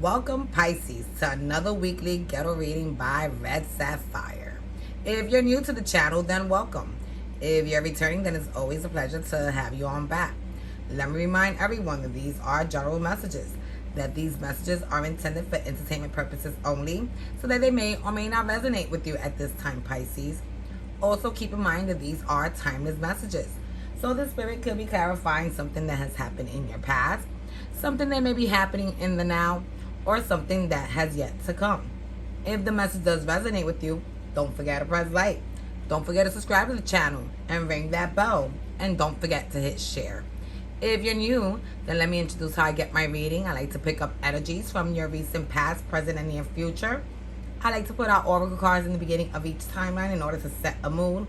Welcome, Pisces, to another weekly ghetto reading by Red Sapphire. If you're new to the channel, then welcome. If you're returning, then it's always a pleasure to have you on back. Let me remind everyone that these are general messages, that these messages are intended for entertainment purposes only, so that they may or may not resonate with you at this time, Pisces. Also, keep in mind that these are timeless messages, so the spirit could be clarifying something that has happened in your past, something that may be happening in the now, or something that has yet to come. If the message does resonate with you, don't forget to press like. Don't forget to subscribe to the channel and ring that bell. And don't forget to hit share. If you're new, then let me introduce how I get my reading. I like to pick up energies from your recent past, present, and near future. I like to put out oracle cards in the beginning of each timeline in order to set a mood.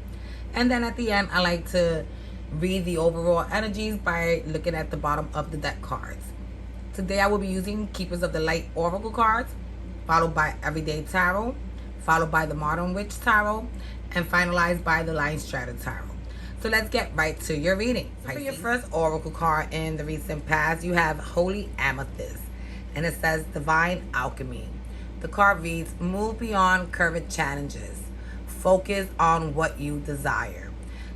And then at the end, I like to read the overall energies by looking at the bottom of the deck cards. Today I will be using Keepers of the Light Oracle cards, followed by Everyday Tarot, followed by the Modern Witch Tarot, and finalized by the Lion Strata Tarot. So let's get right to your reading. So for your first Oracle card in the recent past, you have Holy Amethyst, and it says Divine Alchemy. The card reads, move beyond current challenges. Focus on what you desire.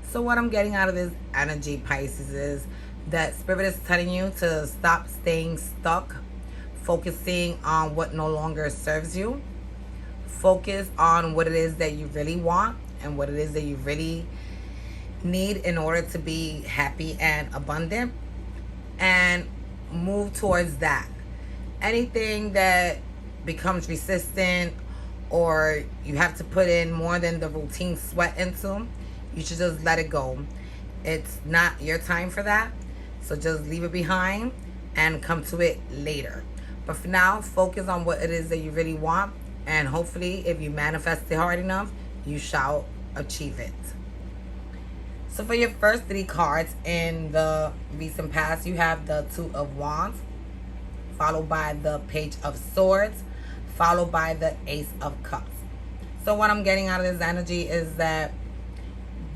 So what I'm getting out of this energy, Pisces, is that Spirit is telling you to stop staying stuck, focusing on what no longer serves you. Focus on what it is that you really want and what it is that you really need in order to be happy and abundant, and move towards that. Anything that becomes resistant or you have to put in more than the routine sweat into, you should just let it go. It's not your time for that. So just leave it behind and come to it later. But for now, focus on what it is that you really want. And hopefully, if you manifest it hard enough, you shall achieve it. So for your first three cards in the recent past, you have the Two of Wands, followed by the Page of Swords, followed by the Ace of Cups. So what I'm getting out of this energy is that,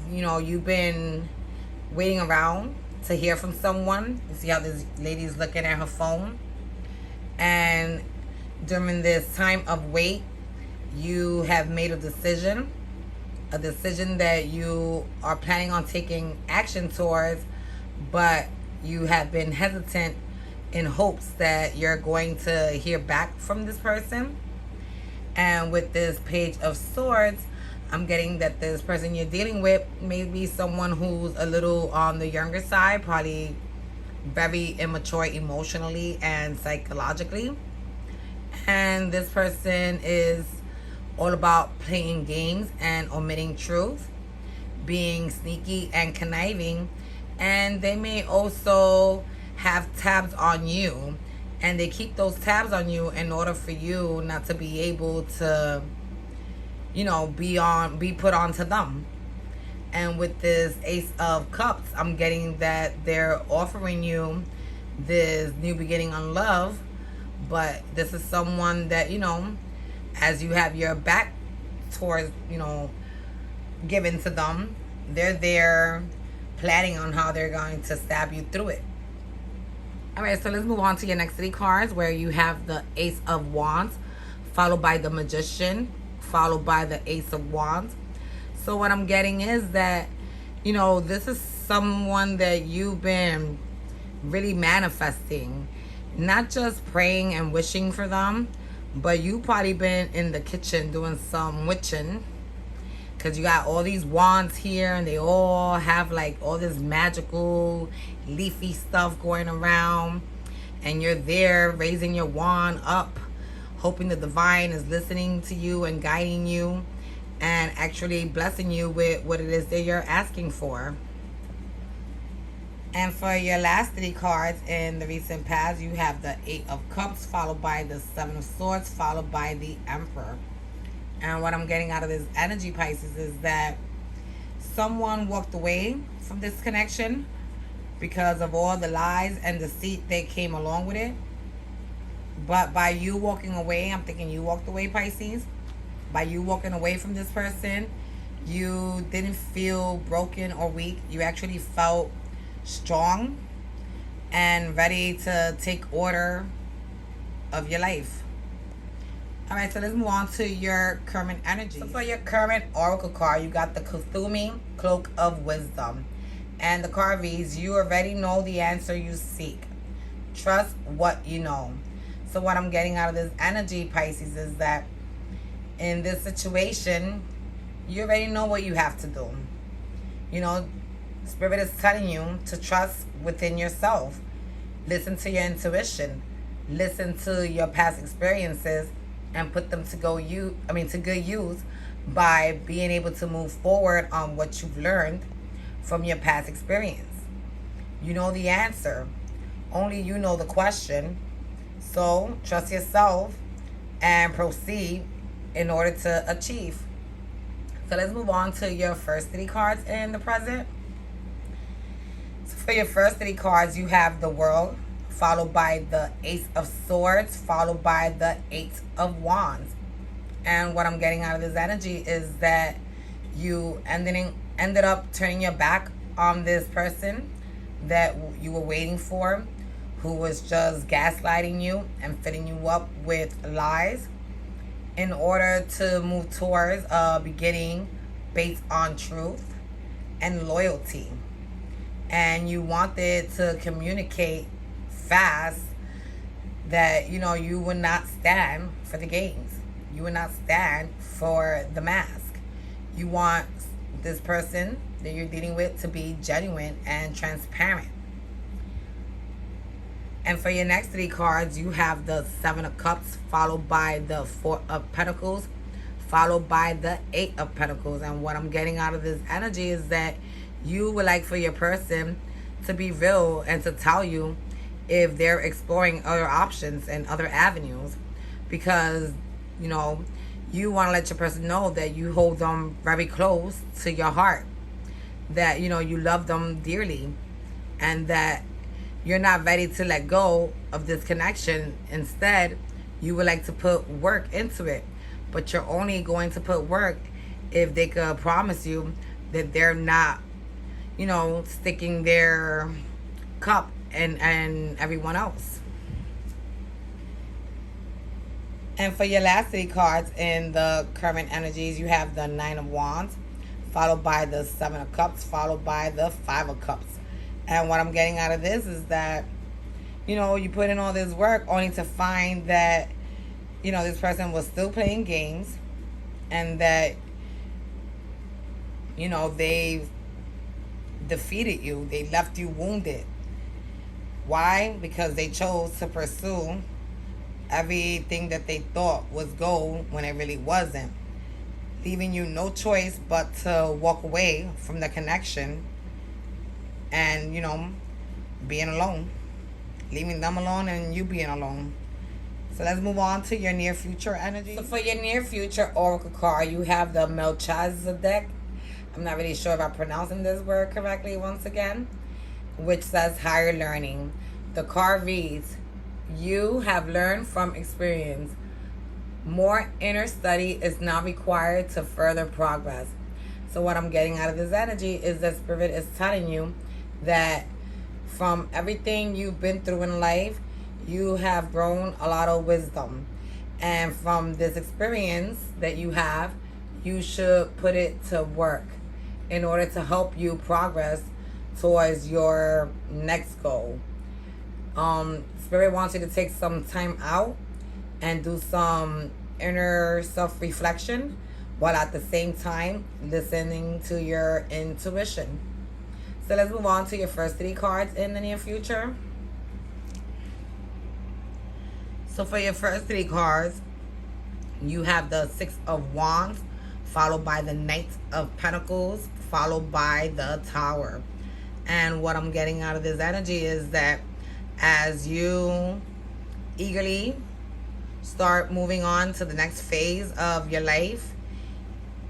you've been waiting around to hear from someone. You see how this lady is looking at her phone, and during this time of wait, you have made a decision that you are planning on taking action towards, but you have been hesitant in hopes that you're going to hear back from this person. And with this Page of Swords, I'm getting that this person you're dealing with may be someone who's a little on the younger side, probably very immature emotionally and psychologically. And this person is all about playing games and omitting truth, being sneaky and conniving. And they may also have tabs on you, and they keep those tabs on you in order for you not to be able to be put onto them. And with this Ace of Cups, I'm getting that they're offering you this new beginning on love, but this is someone that, as you have your back towards, given to them, they're there planning on how they're going to stab you through it. All right, so let's move on to your next three cards, where you have the Ace of Wands, followed by the Magician, followed by the Ace of Wands. So what I'm getting is that, this is someone that you've been really manifesting, not just praying and wishing for them, but you probably been in the kitchen doing some witching, because you got all these wands here and they all have like all this magical leafy stuff going around, and you're there raising your wand up, hoping the divine is listening to you and guiding you and actually blessing you with what it is that you're asking for. And for your last three cards in the recent past, you have the Eight of Cups, followed by the Seven of Swords, followed by the Emperor. And what I'm getting out of this energy, Pisces, is that someone walked away from this connection because of all the lies and deceit that came along with it. But by you walking away, I'm thinking you walked away, Pisces. By you walking away from this person, you didn't feel broken or weak. You actually felt strong and ready to take order of your life. All right, so let's move on to your current energy. So for your current oracle card, you got the Kuthumi Cloak of Wisdom. And the card reads, you already know the answer you seek. Trust what you know. So what I'm getting out of this energy, Pisces, is that in this situation, you already know what you have to do. You know, Spirit is telling you to trust within yourself. Listen to your intuition. Listen to your past experiences and put them to good use by being able to move forward on what you've learned from your past experience. You know the answer. Only you know the question. So trust yourself and proceed in order to achieve. So let's move on to your first 3 cards in the present. So for your first 3 cards, you have the World, followed by the Ace of Swords, followed by the 8 of Wands. And what I'm getting out of this energy is that you ended up turning your back on this person that you were waiting for, who was just gaslighting you and filling you up with lies in order to move towards a beginning based on truth and loyalty. And you wanted to communicate fast that, you would not stand for the games. You would not stand for the mask. You want this person that you're dealing with to be genuine and transparent. And for your next 3 cards, you have the 7 of Cups, followed by the 4 of Pentacles, followed by the 8 of Pentacles. And what I'm getting out of this energy is that you would like for your person to be real and to tell you if they're exploring other options and other avenues, because you want to let your person know that you hold them very close to your heart, that you love them dearly, and that you're not ready to let go of this connection. Instead, you would like to put work into it, but you're only going to put work if they could promise you that they're not sticking their cup and everyone else. And for your last 3 cards in the current energies, you have the 9 of Wands, followed by the 7 of Cups, followed by the 5 of Cups. And what I'm getting out of this is that, you put in all this work only to find that, this person was still playing games, and that, they've defeated you. They left you wounded. Why? Because they chose to pursue everything that they thought was gold when it really wasn't, leaving you no choice but to walk away from the connection and being alone, leaving them alone and you being alone. So let's move on to your near future energy. So for your near future oracle card, you have the Melchizedek. I'm not really sure if I'm pronouncing this word correctly once again, which says higher learning. The card reads, you have learned from experience. More inner study is now required to further progress. So what I'm getting out of this energy is that Spirit is telling you that from everything you've been through in life, you have grown a lot of wisdom. And from this experience that you have, you should put it to work in order to help you progress towards your next goal. Spirit wants you to take some time out and do some inner self-reflection while at the same time listening to your intuition. So let's move on to your first 3 cards in the near future. So for your first 3 cards, you have the 6 of Wands, followed by the Knight of Pentacles, followed by the Tower. And what I'm getting out of this energy is that as you eagerly start moving on to the next phase of your life,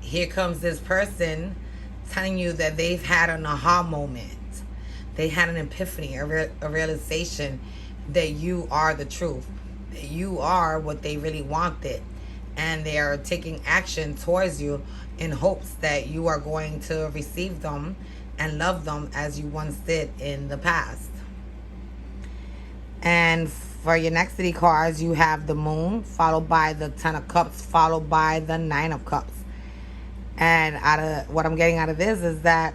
here comes this person telling you that they've had an aha moment. They had an epiphany, a realization that you are the truth, that you are what they really wanted. And they are taking action towards you in hopes that you are going to receive them and love them as you once did in the past. And For your next 3 cards, you have the Moon, followed by the 10 of Cups, followed by the 9 of Cups. And what I'm getting out of this is that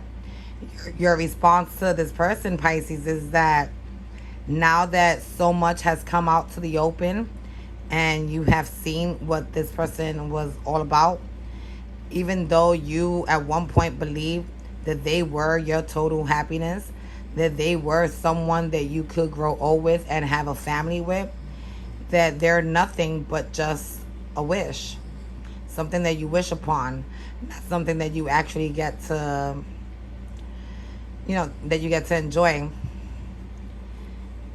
your response to this person, Pisces, is that now that so much has come out to the open and you have seen what this person was all about, even though you at one point believed that they were your total happiness, that they were someone that you could grow old with and have a family with, that they're nothing but just a wish. Something that you wish upon, not something that you actually get to, that you get to enjoy.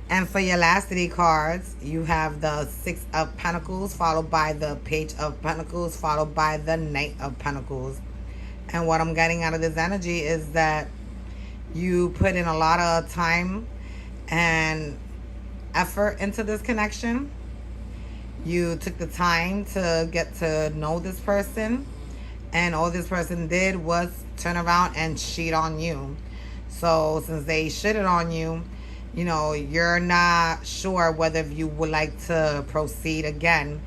And for your last 3 cards, you have the 6 of Pentacles, followed by the Page of Pentacles, followed by the Knight of Pentacles. And what I'm getting out of this energy is that you put in a lot of time and effort into this connection. You took the time to get to know this person, and all this person did was turn around and cheat on you. So since they shitted on you, you're not sure whether you would like to proceed again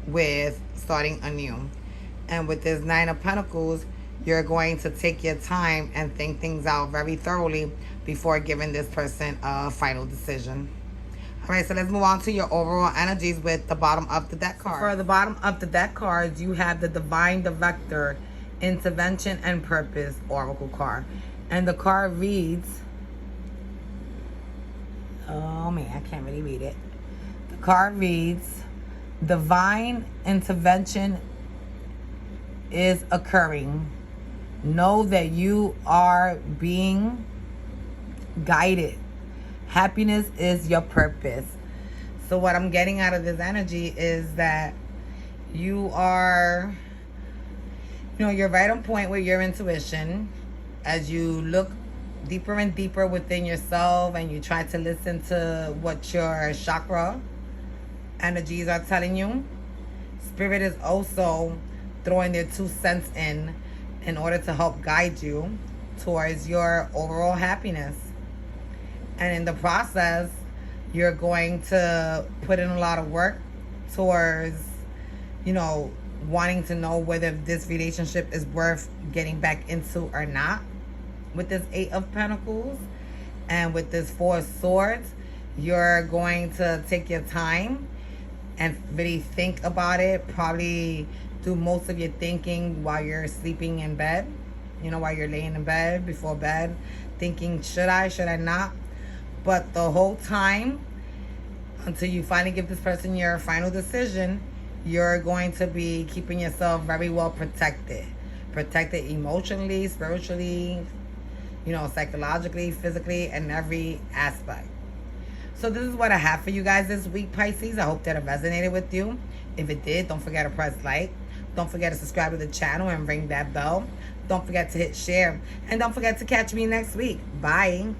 with starting anew. And with this 9 of Pentacles, you're going to take your time and think things out very thoroughly before giving this person a final decision. All right, so let's move on to your overall energies with the bottom of the deck card. For the bottom of the deck cards, you have the Divine Director, Intervention and Purpose Oracle card. And the card reads, oh man, I can't really read it. The card reads, Divine intervention is occurring. Know that you are being guided. Happiness is your purpose. So what I'm getting out of this energy is that you are, you're right on point with your intuition as you look deeper and deeper within yourself and you try to listen to what your chakra energies are telling you. Spirit is also throwing their 2 cents in order to help guide you towards your overall happiness. And in the process, you're going to put in a lot of work towards, wanting to know whether this relationship is worth getting back into or not. With this 8 of Pentacles and with this 4 of Swords, you're going to take your time and really think about it. Probably do most of your thinking while you're sleeping in bed, while you're laying in bed, before bed, thinking, should I not? But the whole time, until you finally give this person your final decision, you're going to be keeping yourself very well protected. Protected emotionally, spiritually, psychologically, physically, and every aspect. So this is what I have for you guys this week, Pisces. I hope that it resonated with you. If it did, don't forget to press like. Don't forget to subscribe to the channel and ring that bell. Don't forget to hit share. And don't forget to catch me next week. Bye.